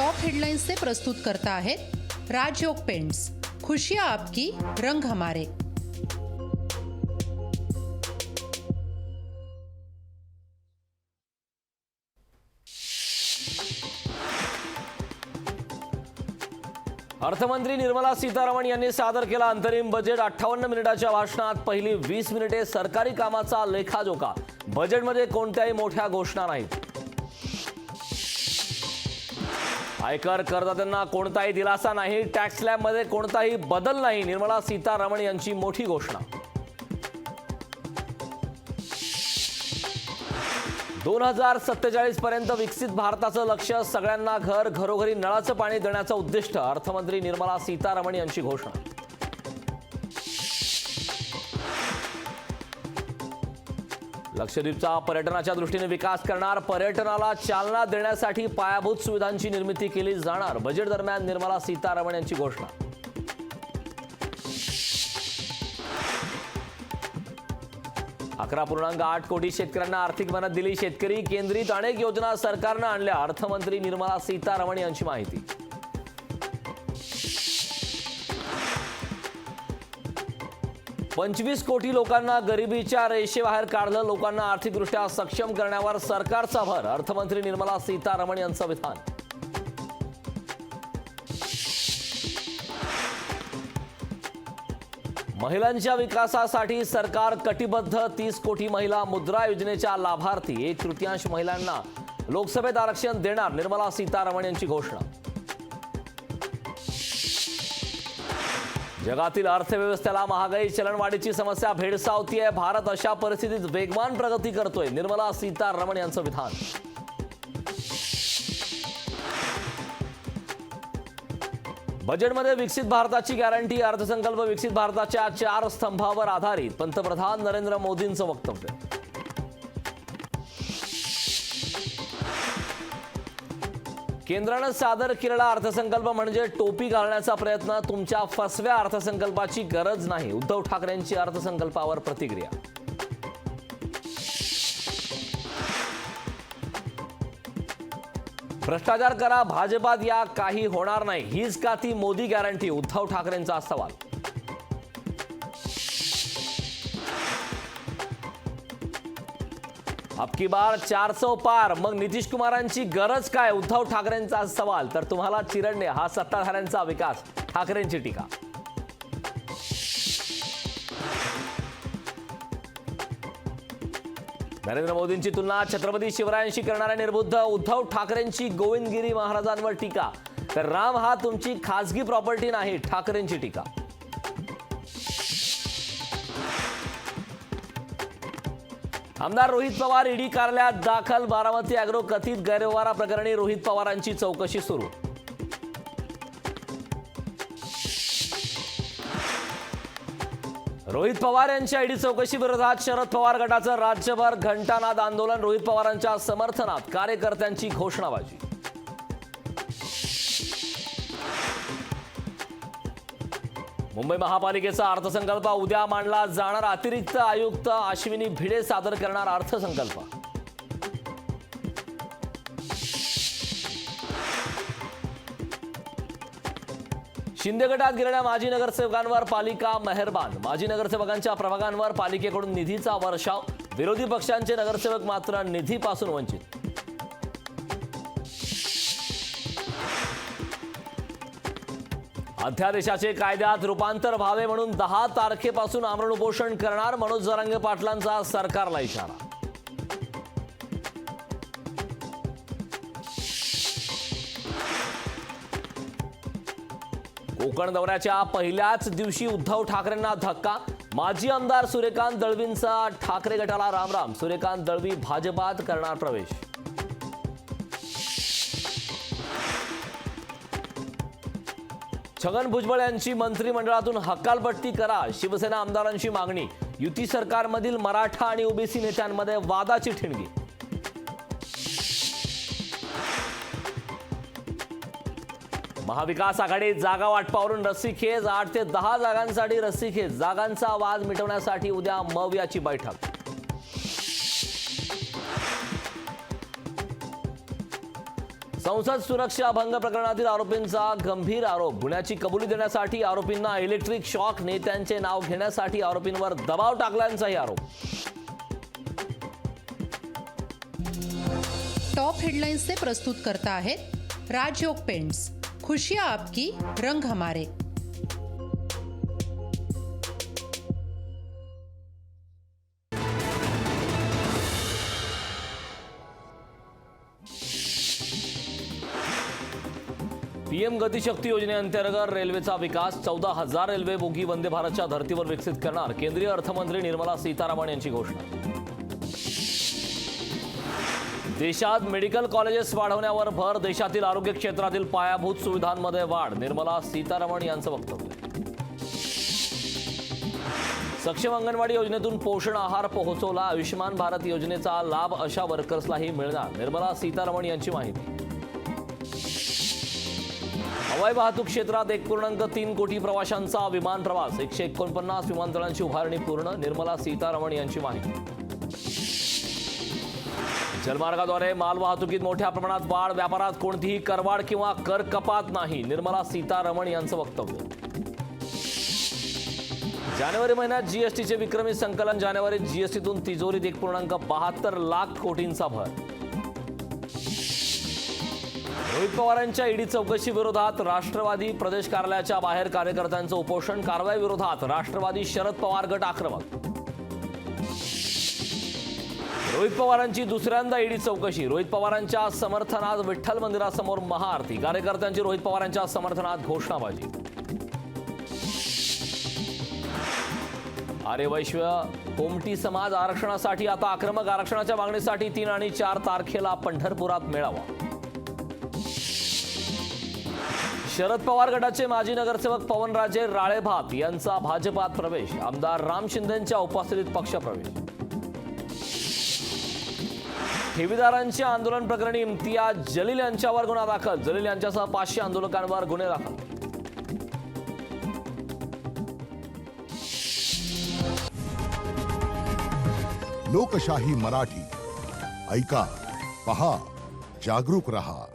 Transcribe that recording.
Top हेडलाइन्सचे प्रस्तुत करता आहेत राजयोग पेंट्स, खुशियाँ आपकी, रंग हमारे। अर्थमंत्री निर्मला सीतारामन यांनी सादर केला अंतरिम बजेट। 58 मिनिटाच्या भाषणात पहिली 20 मिनिटे सरकारी कामाचा लेखाजोखा। बजेटमध्ये कोणत्याही मोठ्या घोषणा नाहीत। आयकर करदात्यांना कोणताही दिलासा नाही, टॅक्स स्लॅबमध्ये कोणताही बदल नाही, निर्मला सीतारामन यांची मोठी घोषणा। 2047 पर्यंत विकसित भारताचं लक्ष्य, सगळ्यांना घर, घरोघरी नळाचं पाणी देण्याचं उद्दिष्ट, अर्थमंत्री निर्मला सीतारामन यांची घोषणा। लक्षद्वीपचा पर्यटनाच्या दृष्टीने विकास करणार, पर्यटनाला चालना देण्यासाठी पायाभूत सुविधांची निर्मिती केली जाणार, बजेट दरम्यान निर्मला सीतारामन यांची घोषणा। $11.8 कोटी शेतकऱ्यांना आर्थिक मदत दिली, शेतकरी केंद्रित अनेक योजना सरकारनं आणल्या, अर्थमंत्री निर्मला सीतारामन यांची माहिती। $25 कोटी लोकांना गरिबीच्या रेषेबाहेर काढलं, लोकांना आर्थिकदृष्ट्या सक्षम करण्यावर सरकारचा भर, अर्थमंत्री निर्मला सीतारामन यांचं विधान। महिलांच्या विकासासाठी सरकार कटिबद्ध, 30 कोटी महिला मुद्रा योजनेच्या लाभार्थी, 1/3 महिलांना लोकसभेत आरक्षण देणार, निर्मला सीतारामन यांची घोषणा। जगातील अर्थव्यवस्थेला महागाई, चलनवाढीची समस्या भेडसावतीये, भारत अशा परिस्थितीत वेगवान प्रगती करतोय, निर्मला सीतारामन यांचं विधान। बजेटमध्ये विकसित भारताची गॅरंटी, अर्थसंकल्प विकसित भारताच्या 4 स्तंभावर आधारित, पंतप्रधान नरेंद्र मोदींचं वक्तव्य। केंद्रानं सादर केलेला अर्थसंकल्प म्हणजे टोपी घालण्याचा प्रयत्न, तुमच्या फसव्या अर्थसंकल्पाची गरज नाही, उद्धव ठाकरेंची अर्थसंकल्पावर प्रतिक्रिया। भ्रष्टाचार करा, भाजपात या, काही होणार नाही, हीच का ती मोदी गॅरंटी, उद्धव ठाकरेंचा सवाल। अब की बार 400 पार, मग नितीश कुमारांची गरज काय, उद्धव ठाकरेंचा सवाल। तर तुम्हाला चिरडणे हा सत्ताधाऱ्यांचा विकास, ठाकरेंची टीका। नरेंद्र मोदींची तुलना छत्रपती शिवरायांशी करणाऱ्या निर्बुद्ध, उद्धव ठाकरेंची गोविंदगिरी महाराजांवर टीका। तर राम हा तुमची खासगी प्रॉपर्टी नाही, ठाकरेंची टीका। आमदार रोहित पवार ईडी कार्यालयात दाखल, बारामती अॅग्रो कथित गैरव्यवहारा प्रकरणी रोहित पवारांची चौकशी सुरू। रोहित पवार यांच्या ईडी चौकशी विरोधात शरद पवार गटाचं राज्यभर घंटानाद आंदोलन, रोहित पवारांच्या समर्थनात कार्यकर्त्यांची घोषणाबाजी। मुंबई महापालिकेचा अर्थसंकल्प उद्या मांडला जाणार, अतिरिक्त आयुक्त अश्विनी भिडे सादर करणार अर्थसंकल्प। शिंदे गटात गेलेल्या माजी नगरसेवकांवर पालिका मेहरबान, माजी नगरसेवकांच्या प्रभागांवर पालिकेकडून निधीचा वर्षाव, विरोधी पक्षांचे नगरसेवक मात्र निधीपासून वंचित। अध्यादेशाचे कायद्यात रूपांतर व्हावे म्हणून 10 तारखेपासून आमरण उपोषण करणार, मनोज जरांगे पाटलांचा सरकारला इशारा। कोकण दौऱ्याच्या पहिल्याच दिवशी उद्धव ठाकरेंना धक्का, माजी आमदार सूर्यकांत दळवींचा ठाकरे गटाला रामराम, सूर्यकांत दळवी भाजपात करणार प्रवेश। छगन भुजबळ यांची मंत्रिमंडळातून हकालपट्टी करा, शिवसेना आमदारांची मागणी, युती सरकारमधील मराठा आणि ओबीसी नेत्यांमध्ये वादाची ठिणगी। महाविकास आघाडीत जागा वाटपावरून रस्सीखेच, 8 ते 10 जागांसाठी रस्सीखेच, जागांचा वाद मिटवण्यासाठी उद्या मवियाची बैठक। संसद सुरक्षा भंग प्रकरणातील आरोपींचा गंभीर आरोप. गुन्ह्याची कबुली देण्यासाठी आरोपींना इलेक्ट्रिक शॉक, नेत्यांचे नाव घेण्यासाठी आरोपींवर दबाव टाकल्याचाही आरोप. टॉप हेडलाईन्सचे प्रस्तुत करता आहेत राजयोग पेंट्स. खुशियाँ आपकी, रंग हमारे. पीएम गतिशक्ती योजनेअंतर्गत रेल्वेचा विकास. 14,000 रेल्वे बोगी वंदे भारतच्या धर्तीवर विकसित करणार. केंद्रीय अर्थमंत्री निर्मला सीतारामन यांची घोषणा. देशात मेडिकल कॉलेजेस वाढवण्यावर भर. देशातील आरोग्य क्षेत्रातील पायाभूत सुविधांमध्ये वाढ. निर्मला सीतारामन यांचं वक्तव्य. सक्षम अंगणवाडी योजनेतून पोषण आहार पोहोचवला. आयुष्यमान भारत योजनेचा लाभ अशा वर्कर्सलाही मिळणार. निर्मला सीतारामन यांची माहिती. हवाई वाहतूक क्षेत्रात 1.3 कोटी प्रवाशांचा विमान प्रवास. 149 विमानतळांची उभारणी पूर्ण. निर्मला सीतारामन यांची माहिती. जलमार्गाद्वारे माल वाहतुकीत मोठ्या प्रमाणात वाढ. व्यापारात कोणतीही करवाढ किंवा कर कपात नाही. निर्मला सीतारामन यांचं वक्तव्य. जानेवारी महिन्यात जीएसटीचे विक्रमी संकलन. जानेवारीत जीएसटीतून तिजोरीत 1.72 लाख कोटींचा भर. रोहित पवारांच्या ईडी चौकशी विरोधात राष्ट्रवादी प्रदेश कार्यालयाच्या बाहेर कार्यकर्त्यांचं उपोषण. कारवाई विरोधात राष्ट्रवादी शरद पवार गट आक्रमक. रोहित पवारांची दुसऱ्यांदा ईडी चौकशी. रोहित पवारांच्या समर्थनात विठ्ठल मंदिरासमोर महाआरती. कार्यकर्त्यांची रोहित पवारांच्या समर्थनात घोषणाबाजी. आर्यवैश्य कोमटी समाज आरक्षणासाठी आता आक्रमक. आरक्षणाच्या मागणीसाठी 3 आणि 4 तारखेला पंढरपुरात मेळावा. शरद पवार गटाचे माजी नगरसेवक पवनराजे राळेभात यांचा भाजपात प्रवेश. आमदार राम शिंदेंच्या उपस्थितीत पक्षप्रवेश. ठेवीदारांच्या आंदोलन प्रकरणी इम्तियाज जलील यांच्यावर गुन्हा दाखल. जलील यांच्यासह 500 आंदोलकांवर गुन्हे दाखल. लोकशाही मराठी ऐका, पहा, जागरूक रहा.